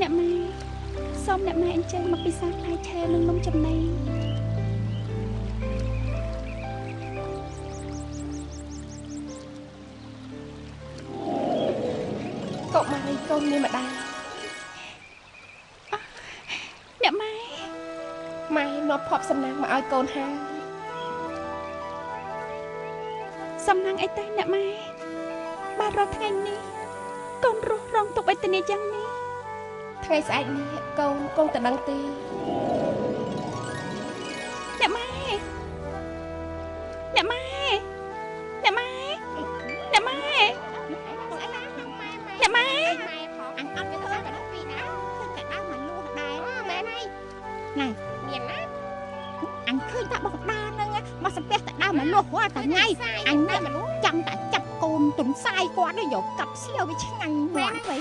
អ្នកម៉ែសូមអ្នកម៉ែអញ្ជើញមកពិសាផ្លែឈើនិងនំចំណីកុមារីកូនមានម្ដាយអ្នកម៉ែនាំភ័ព្វសំណាងមកឲ្យកូនហើយសំណាងអីទេអ្នកម៉ែបាទរាល់ថ្ងៃនេះកូនរស់រងទុក្ខវេទនាយ៉ាងនេះថ្ងៃស្អែកនេះកូនគង់តែដឹងទេអ្នកម៉ែអ្នកម៉ែអ្នកម៉ែអ្នកម៉ែអ្នកម៉ែអញអត់មានទៅដល់ពីណាឃើញតែដើមមកលួសដែរមែនហើយណែមានណាអញឃើញតែបងដាហ្នឹងមកសំពះតែដើមមកលួសរាល់តែថ្ងៃអញនេះមនុស្សចង់តែចាប់កូនទុនសាយគាត់យកកាប់ស្លៀវវាឆ្ងាញ់មាត់ទៅ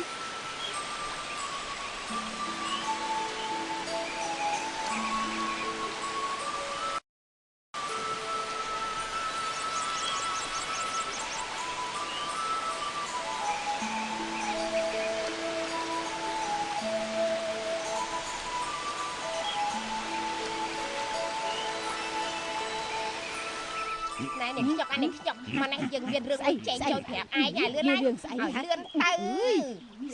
នេះខ្ញក់អានេះខ្ញក់មកនេះយើងមានរឿងអីចែកចូលប្រាប់ឯងឲ្យលឿនហើយរឿងស្អីហ่าលឿនទៅ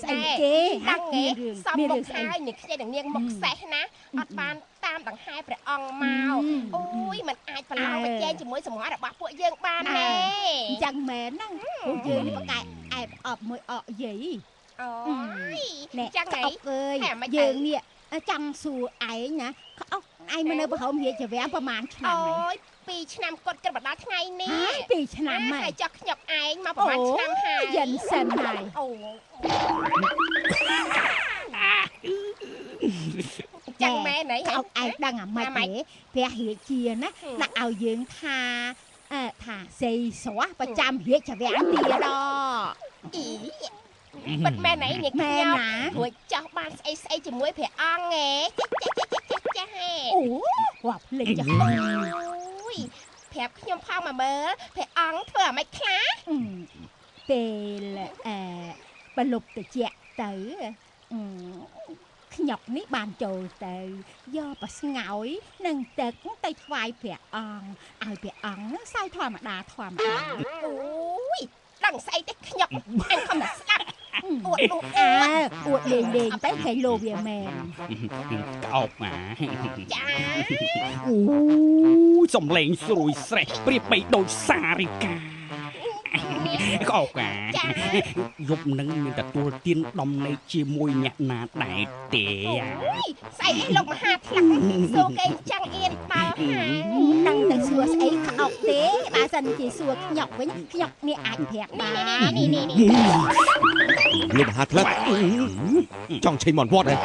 ស្អីគេដឹងទេសំមុខហើយនេះខ្ញែនឹងនាងមុខសេះណាអត់បានតាមដង្ហែព្រះអង្គមកអូយมันអាចប្រឡងប្រជែងជាមួយសម្ងាត់របស់ពួកយើងបានទេអញ្ចឹងមែនហ្នឹងពួកយើងនេះបកែអែបអប់មួយអកយាយអូយអញ្ចឹងហីយើងនេះចង់សួរឯងណាអោឯងមកនៅប្រហោមរាជវាំងប្រហែលឆ្នាំហើយ2 ឆ្នាំគាត់គិតបដាល់ថ្ងៃនេះ2 ឆ្នាំហើយចោះខ្ញក់ឯងមកប្រហែលឆ្នាំហើយយិនសិនហើយអូចាំមែនហីអោឯងដឹងអាម៉េចទេព្រះរាជាណាដាក់ឲ្យយើងថាសេយស្រស់ប្រចាំរាជវាំងទៀតអីពិតមែនហីនេះខ្ញុំរួចចោះបានស្អីជាមួយព្រះអង្គឯងចាហេអូរាប់លេងចាអូយប្រាប់ខ្ញុំផងមកមើលព្រះអង្គធ្វើអាម៉េចខ្លះពេលប្រលប់តិចទៅខ្ញក់នេះបានចូលទៅយកប្រស្ងោយនិងទឹកទៅថ្វាយព្រះអង្គឲ្យព្រះអង្គសោយធម្មតាអូយដឹងស្អីទេខ្ញក់អញខំតែស្ដាប់អួតលេងទៅគេលោវាមែនក្អោបចាអូសំឡេងស្រួយស្រេះព្រាបបីដូចសារិកាក្អោបយប់នឹងមានទទួលទានដំណេកជាមួយអ្នកណាដែរទេស្អីលោកមហាថ្លឹកសួរគេចាំងអៀនតើហើយដឹងតែសួរស្អីក្អោបទេបើសិនជាសួរខ្ញក់វិញខ្ញក់នេះអាចប្រាប់បាននេះលោកមហាថ្លឹកចង់ឆេញមន់វត្តហ៎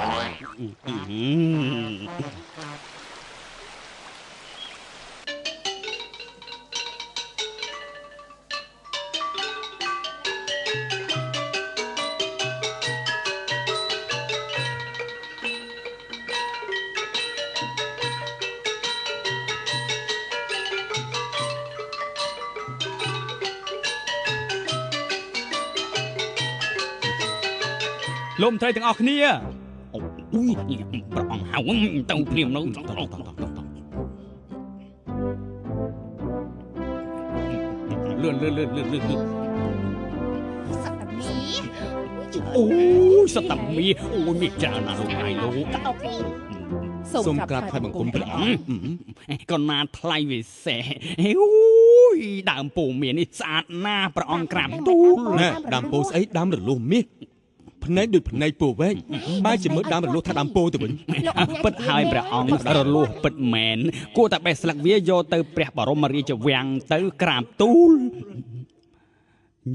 លោកមន្ត្រីទាំងអស់គ្នាអូយព្រះអង្គហៅទៅព្រាមនៅលឿនសត្វមីអូយសត្វមីអូយមានច្រើនណាស់លោកហើយលោកសូមក្រាបថ្វាយបង្គំព្រះអង្គក៏ណាថ្លៃវិសេសអូយដើមពោមាននេះស្អាតណាស់ព្រះអង្គក្រាបទូលណាដើមពោស្អីដើមរលួសមាសភ្នែកដូចភ្នែកពោវែងបែរជាមើលដើមរលួសថាដើមពោទៅវិញពិតហើយព្រះអង្គរលួសពិតមែនគួរតែបេះស្លឹកវាយកទៅព្រះបរមរាជវាំងទៅក្រាបទូល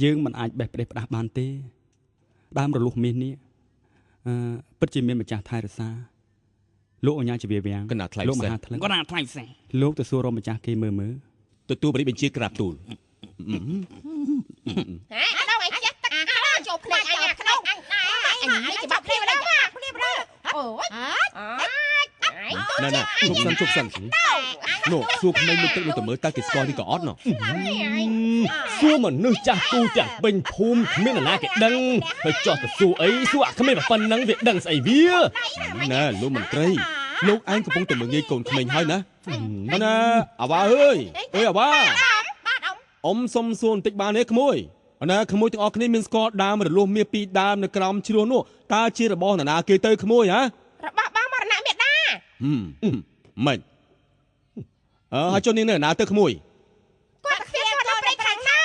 យើងមិនអាចបេះផ្ដេសផ្ដាស់បានទេដើមរលួសមាសនេះពិតជាមានម្ចាស់ថែរក្សាលោកអញ្ញាជាវាំងកណាថ្លៃលោកមហាថ្លៃកណាថ្លៃផ្សេងលោកទៅសួររកម្ចាស់គេមើលទទួលបរិបញ្ជាក្រាបទូលហ៎ដល់ឯងចេះទឹកចូលភ្នែកអញខ្នងអញនេះច្បាប់ព្រាបដល់អូយ ណែជប់សិននោះសួរក្មេងមួយទឹកនោះទៅមើលតើគេស្គាល់នេះក៏អត់ណោះសួរមនុស្សចាស់ទូទាំងពេញភូមិគ្មាននរណាគេដឹងហើយចោះទៅសួរអីសួរអាក្មេងប៉ុណ្ណឹងវាដឹងស្អីវាណែលោកមន្ត្រីលោកឯងកំពុងតែមើលងាយកូនក្មេងហើយណាណាអាវ៉ាអើយអាវ៉ាអ៊ំសុំសួរបន្តិចបានទេក្មួយណាក្មួយទាំងអស់គ្នាមានស្គាល់ដើមរលួសមាសពីរដើមនៅក្រោមជ្រោះនោះតើជារបស់នរណាគេទៅក្មួយហ៎របស់បងមរណៈមេដាមិនហើយចុះនាងនៅណាទៅក្មួយគាត់ឃ្លៀនចូលព្រៃខាងណោ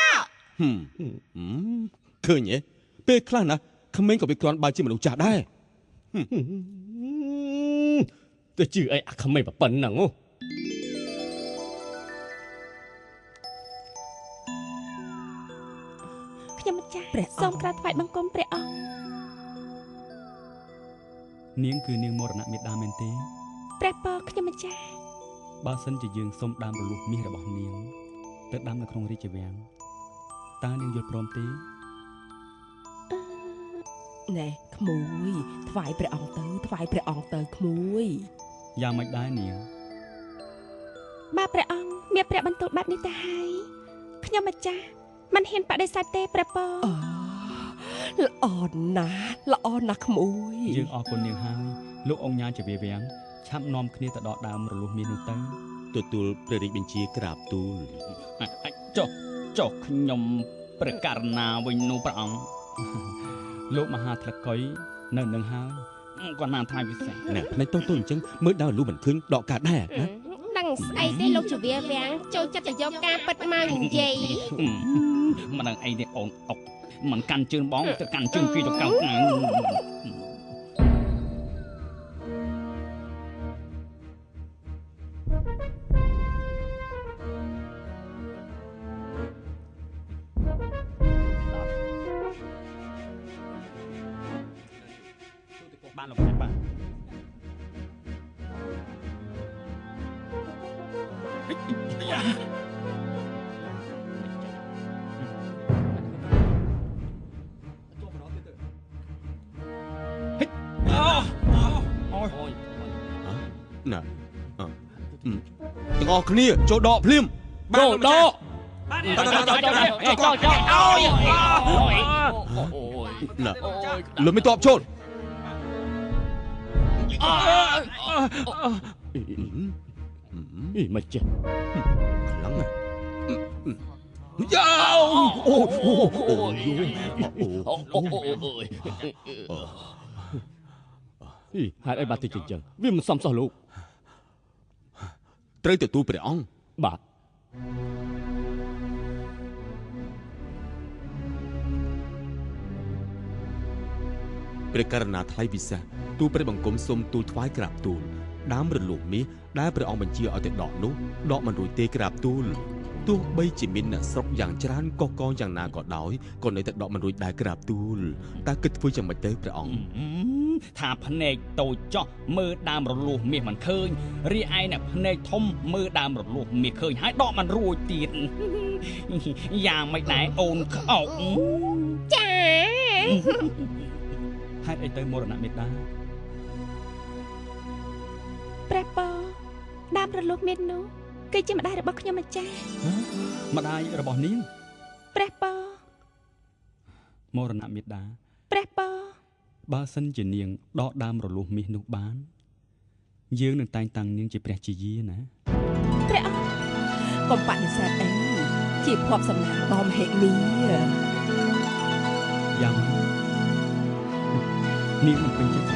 ឃើញទេពេលខ្លះណាក្មេងក៏វាគ្រាន់បើជាមនុស្សចាស់ដែរទៅជឿអីអាក្មេងប៉ុណ្ណឹងខ្ញុំម្ចាស់សូមក្រាបថ្វាយបង្គំព្រះអង្គនាងគឺនាងមរណៈមេដាមែនទេព្រះពរខ្ញុំម្ចាស់បើសិនជាយើងសុំដើមរលួសមាសរបស់នាងទៅដាំនៅក្នុងរាជវាំងតើនាងយល់ព្រមទេណែក្មួយថ្វាយព្រះអង្គទៅក្មួយយ៉ាងម៉េចដែរនាងបើព្រះអង្គមានព្រះបន្ទូលបែបនេះទៅហើយខ្ញុំម្ចាស់មិនហ៊ានបដិសេធទេព្រះពរល្អណាស់ក្មួយយើងអរគុណនាងហើយលោកអង្គញាជាវាវាំងឆាប់នាំគ្នាទៅដកដើមរលួសមាសនោះទៅទទួលព្រះរាជបញ្ជាក្រាបទូលចុះខ្ញុំព្រះករណាវិញនោះព្រះអង្គលោកមហាថ្លកុយនៅនឹងហើយគាត់ណាថាពិសេសណែផ្នែកតូចអញ្ចឹងមើលដល់លូមិនឃើញដកកាដែរណាដឹងស្អីទេលោកជាវាវាំងចូលចិត្តទៅយកការពិតមកនិយាយមិនដឹងអីទេអូនអុកមិនកាន់ជើងបងទៅកាន់ជើងគេទៅកោតណាបានលោកបាទណាទាំងអស់គ្នាចូលដកភ្លាមចូលដកណាលុយមិនតបចូលមិនចេះខ្លាំងណាស់យោហេតុអីបាទតិចអញ្ចឹងវាមិនសមសោះលោកត្រូវទទួលព្រះអង្គបាទព្រះករណាថ្លៃពិសេសទូលព្រះបង្គំសូមទូលថ្វាយក្រាបទូលដើមរលួសមាសដែលព្រះអង្គបញ្ជាឲ្យទៅដកនោះដកមិនរួចទេក្រាបទូលទោះបីជាមានអ្នកស្រុកយ៉ាងច្រើនកកយ៉ាងណាក៏ដោយក៏នៅតែដកមិនរួចដែរក្រាបទូលតើគិតធ្វើយ៉ាងម៉េចទៅព្រះអង្គថាភ្នែកតូចចោះមើលដើមរលួសមាសមិនឃើញរីឯអ្នកភ្នែកធំមើលដើមរលួសមាសឃើញហើយដកមិនរួចទៀតយ៉ាងម៉េចដែរអូនក្អុកចាហេតុអីទៅមរណៈមេដាព្រះពរដើមរលួសមាសនោះគឺជាម្ដាយរបស់ខ្ញុំម្ចាស់ម្ដាយរបស់នាងព្រះពរមរណៈមេដាព្រះពរបើសិនជានាងដកដើមរលួសមាសនោះបានយើងនឹងតែងតាំងនាងជាព្រះជាយាណាព្រះអង្គកុំបដិសេធអីជាភ័ព្វសំណាងដ៏មហិមាយ៉ាងនាងមិនពេញចិត្ត